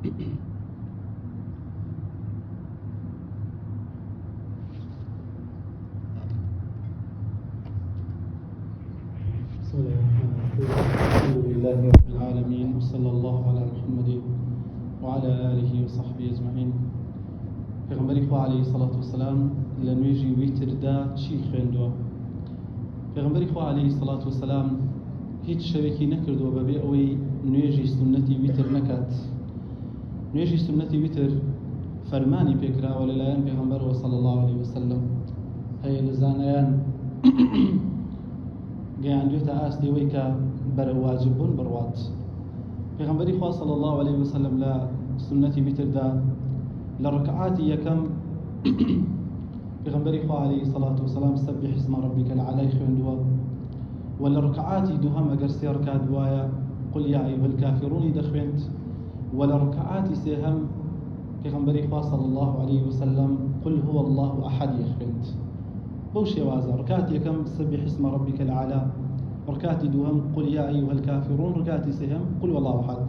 بسم الله الرحمن الرحيم. الحمد لله رب العالمين، وصلى الله على محمد وعلى آله وصحبه أجمعين. پیغمبری خوا علیه الصلاة والسلام لنویجی ویتر دا چی خوێندووە؟ پیغمبری خوا علیه الصلاة والسلام هیچ شەوێکی نەکردووە بەبێ ئەوەی نوێژی سنەتی ویتر نەکات. نوێژی سنەتی ویتر فەرمانی پێکراوە لەلایەن پێغەمبەرەوە صلی الله عليه وسلم. هەیە لە زانایان گەیاندوێتە ئاستەوەی کە بەرە واجب بوون بڕوات. پێغەمبەری خوا صلی الله عليه وسلم لە سنەتی ویتردا لە ڕکعاتی یەکەم پێغەمبەری خوا علیه الصلاة والسلام سبح اسم ربك الأعلى خوێندووە، و لە ڕکعاتی دووهەم ئەگەر سێ ڕکات بوایە قل يا أيها الكافرون دەخوێند، و لە ڕکعاتی سێهەم پێغەمبەری خوا صلی الله عليه وسلم قل هو الله أحد خوێند. بەو شێوازە ڕکاتی یەکەم سبح اسم ربك الأعلى، ڕکاتی دووهەم قل يا أيها الكافرون، ڕکاتی سێهەم قل هو الله أحد.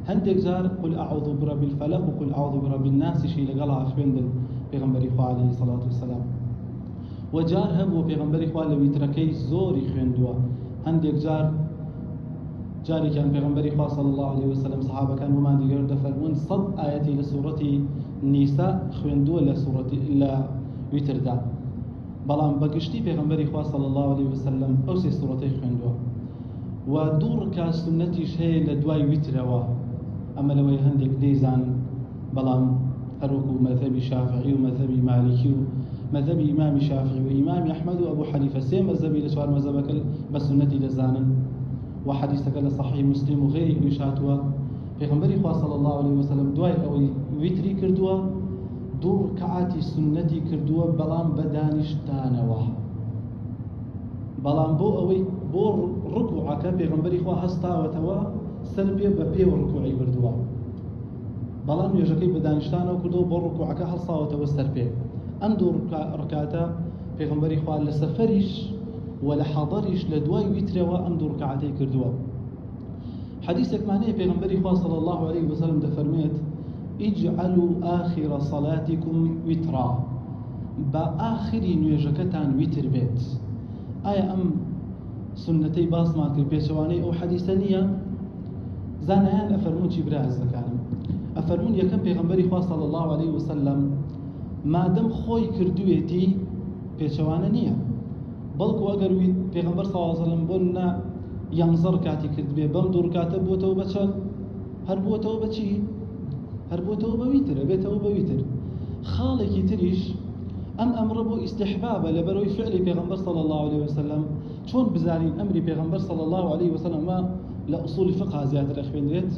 هەندێک جار قل أعوذ برب الفلق و قل أعوذ برب الناس شی لەگەڵا خوێندن پێغەمبەری خوا علیه الصلاة والسلام. و جار هەبوو پێغەمبەری خوا لە ویترەکەی زۆری خوێندووە. هەندێک جارێکیان پێغەمبەری خوا صلی الله عليه وسلم سەحابەکان ومان دیگەر دەفەرموون 100 ئاەتی لە سوورەتی نیسا خوێندووە لە ویتردا، بەڵام بەگشتی پێغەمبەری خوا صلی الله عليه وسلم ئەو سێ سوورەتەی خوێندووە. و دوو ڕکات سنەتیش هەیە لە دوای ویترەوە، ئەمە لەوەی هەندێک نەیزانن، بەڵام هەروەکو مەذهبی شافعی و مەذهبی مالکی و مەذهبی ئیمامی شافعی و ئیمامی ئەحمەد و ئەبوو حەنیفە سێ مەذهبی لە چوار مەذهبەکە بە سنەتی دەزانن. و حەدیثەکە لە صحیح مسلم و غیری ئەویش هاتووە پێغەمبەری خوا صلی الله عليه وسلم دوای ئەوەی ویتری کردووە دوو ڕکعاتی سنەتی کردووە، بەڵام بە دانیشتانەوە. بەڵام بۆ ئەوەی بۆ ڕکوعەکە پێغەمبەری خوا هەستاوەتەوە سەر پێ بە پێوە ڕکوعی بردووە، بەڵام نوێژەکەی بە دانیشتانەوە کردووە بۆ ڕکوعەکە هەڵساوەتەوە سەر پێ. ئەم دوو ڕکاتە پێغەمبەری خوا لە سەفەریش و لە حەضەریش لە دوای ویترەوە ئەم دوو ڕکعاتەی کردووە. حەدیثێکمان هەیە پێغەمبەری خوا صلی الله عليه وسلم دەفەرمێت اجعلوا آخر صلاتكم وترا، بە ئاخری نوێژەکەتان ویتر بێت. ئایا ئەم سنەتەی باسمان کرد پێچەوانەی ئەو حەدیثە نییە؟ زانایان ئەفەرمون چی برازەکانم؟ ئەفەرمون یەکەم پێغەمبەری خوا صلی الله عليه وسلم مادەم خۆی کردوێتی پێچەوانە نییە، بەڵکو ئەگەر پێغەمبەر صلی الله عليه وسلم بۆ نا 11 ڕکاتی کردبێ بەم دوو ڕکاتە بووەتەوە بە چەند؟ هەر بووەتەوە بە چی؟ هەر بووەتەوە بە ویترە، بێتەوە بە ویتر. خاڵێکی تریش ئەم ئەمڕە بۆ ئیستیحبابە لەبەرەوەی فعلی پێغەمبەر صلی الله عليه وسلم. چۆن بزانین ئەمری پێغەمبەر صلی الله عليه وسلم لە ئوسولی فقه زیاتر ئەخوێنرێت؟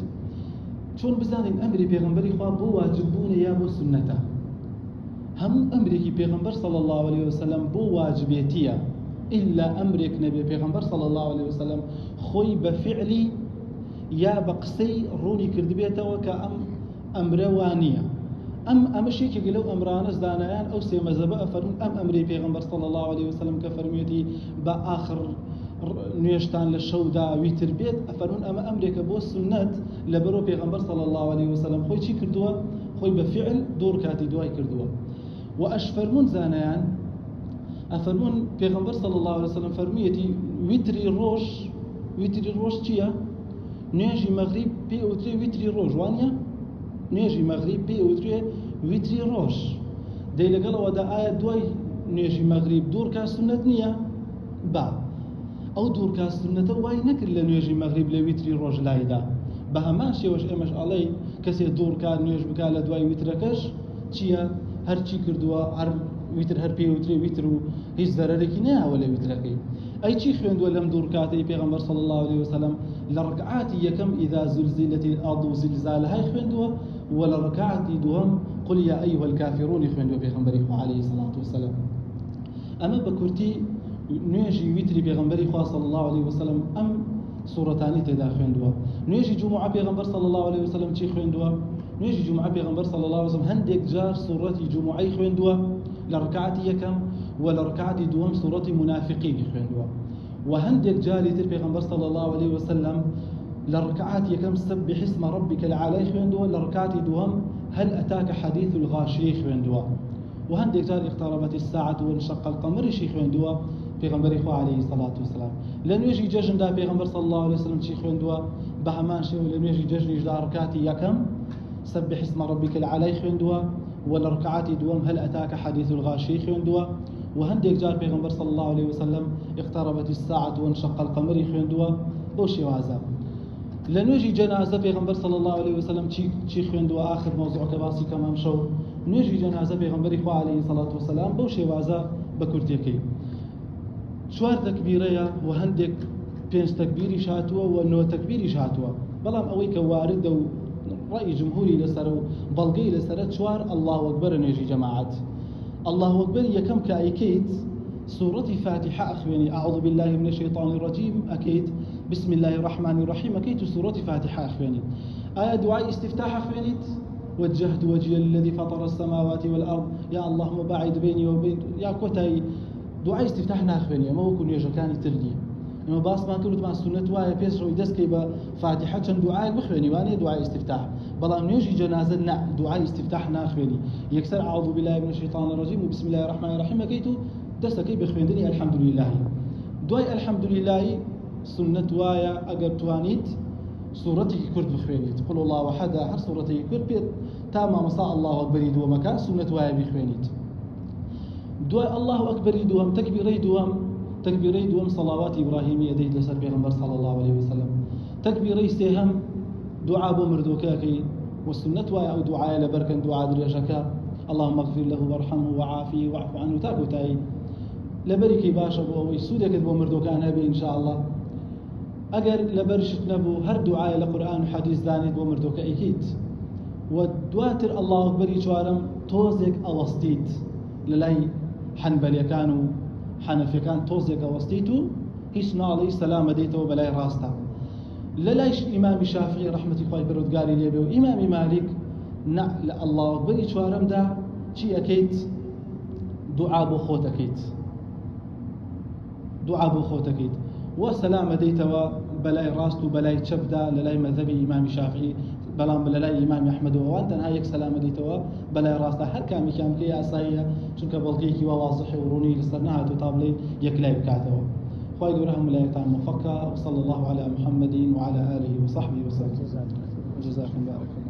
چۆن بزانین ئەمری پێغەمبەری خوا بۆ واجب بوونە یا بۆ سنەتە؟ هەموو ئەمرێکی پێغەمبەر صلی الله عليه وسلم بۆ واجبێتیە، ئیلا ئەمرێک نەبێ پێغەمبەر صلی الله عليه وسلم خۆی بە فعلی یا بە قسەی ڕوونی کردبێتەوە کە ئەم ئەمرە وانییە. ئەمەش یەکێک لەو ئەمرانە زانایان ئەو سێ مەذهبە ئەفەرمون ئەم ئەمری پێغەمبەر صلی الله عليه وسلم کە فەرموویەتی بە ئاخر نوێژتان لە شەودا ویتر بێت، ئەفەرمون ئەمە ئەمرێکە بۆ سنەت لەبەرەوە پێغەمبەر صلی الله عليه وسلم خۆی چی کردووە؟ خۆی بە فعل دوو ڕکاتی دوای کردووە. و ئەشفەرمون زانایان ئەفەرمون پێغەمبەر صلی الله عليه وسلم فەرموویەتی ویتری ڕۆژ چییە؟ نوێژی مەغریب پێ ئەوترێ ویتری ڕۆژ، وانە؟ نوێژی مەغریب پێ ئەوترێ ویتری ڕۆژ. دەی لەگەڵەوەدا ئایا دوای نوێژی مەغریب دوو ڕکات سنەت نییە؟ با ئەو دوو ڕکات سنەتە وای نەکرد لە نوێژی مەغریب لە ویتری ڕۆژ لایدا. بە هەمان شێوەش ئێمەش ئەڵێ کەسێ دوو ڕکات نوێژ بکات لە دوای ویترەکەش چییە؟ هەرچی کردووە هەر ویتر هەر پێ ئەوترێ ویتر و هیچ زەرەرێکی نەیاوە لە ویترەکەی. ئەی چی خوێندووە لەم دوو ڕکاتەی پێغەمبەر صلی الله عليه وسلم؟ لە ڕکعاتی یەکەم ئیذا زلزلت الأرض زلزالها خوێندووە، و لە ڕکعاتی دووەم قل يا أيها الكافرون خوێندووە پێغەمبەری خوا عليه الصلاة والسلام. ئەمە بە کورتی نوێژی ویتری پێغەمبەری خوا صلی الله عليه وسلم ئەم سوورەتانی تێدا خوێندووە. نوێژی جومعە پێغەمبەر صلی الله عليه وسلم چی خوێندووە؟ نوێژی جومعە پێغەمبەر صلی الله عليه وسلم هەندێک جار سوورەتی جومعەی خوێندووە لە ڕکعاتی یەکەم، و لە ڕکعاتی دووەم سوورەتی منافقینی خوێندووە. و هەندێک جاری تر پێغەمبەر صلی الله عليه وسلم للركعات يكم سبح اسم ربك العالي خويندوا لركعات دوهم هل أتاك حديث الغاشي خويندوا وهندك جار اقتربت الساعة وانشق القمر شي خويندوا پیغمبر خو عليه الصلاة والسلام لأنه يجي ججن دا پیغمبر صلى الله عليه وسلم شي خويندوا بهمان شي لأنه يجي ججن يجدا ركعات يكم سبح اسم ربك العالي خويندوا ولركعات دوهم هل أتاك حديث الغاشي خويندوا وهندك جار پیغمبر صلى الله عليه وسلم اقتربت الساعة وانشق القمر خويندوا بوشي وازا لنوجي جنازة پیغمبر صلى الله عليه وسلم چی خويندوا آخر موضوع كباسي كمان شو نوجي جنازة پیغمبر خو عليه الصلاة والسلام بوشي وازا بكرتيكي شوار تكبيرية وهندك بينس تكبيري شاتوا ونو تكبيري شاتوا بلام اوي كوارد و رأي جمهوري لسرو بلقي لسرت شوار الله أكبر نوجي جماعات الله أكبر يكم كأيكيت سورة فاتحة أخواني أعوذ بالله من الشيطان الرجيم أكيد بسم الله الرحمن الرحيم أكيد سورة فاتحة أخواني آية دعاء استفتاح أخواني وجهت وجهي الذي فطر السماوات والأرض يا اللهم باعد بيني وبين يا كوتاي دعاء استفتاحنا أخواني ما هو كن يجكاني تردي إما باس ما كنت مع السنة وايا بيس رو يدس كيبا فاتحة كان دعاء بخواني واني دعاء استفتاح بلا من يجي جنازة دعاء استفتاحنا أخواني يكسر أعوذ بالله من الشيطان الرجيم وبسم الله الرحمن الرحيم أكيد دستكي بخويندني الحمد لله دواي الحمد لله سنة وايا أجر توانيت سورتي كرد بخوينيت قل الله وحده هر سورتي كرد بيت تاما مساء الله أكبر يدوم مكان سنة وايا بخوينيت دواي الله أكبر يدوم تكبيري دوم صلوات إبراهيمية ديت لسر بيغمبر صلى الله عليه وسلم تكبيري سيهم دعاء بمردوكاكي والسنة وايا أو دعاء لبركن دعاء دريشكا اللهم اغفر له وارحمه وعافيه واعف عنه تاكو تاي لبركي باشا بو ويسودك بو مردوكان هبي إن شاء الله أجر لبرشت نبو هر دعاء لقرآن وحديث دانيت بو مردوكا إكيد ودواتر الله أكبر يشوارم توزك أوسطيت للاي حنبل يكانوا حنفي كان توزك أوسطيتو هيسنا عليه السلام ديته بلاي راستا للايش إمام الشافعي رحمة الله برد قالي لي بيو إمام مالك الله أكبر يشوارم دا شي أكيد دعاء بو خوت أكيد دعاء بو خوت أكيد وسلام ديتوا بلاي راستو بلاي تشبدا للاي مذهبي إمام الشافعي بلام بلاي إمام أحمد وانت هايك سلام ديتوا بلاي راستا هر كامي كي أصايا شنك بلقيكي وواضح وروني لسرناها تطابلي يكلاي بكاتوا خواهي قرهم لا يتعلم مفكا وصلى الله على محمد وعلى آله وصحبه وسلم جزاكم بارك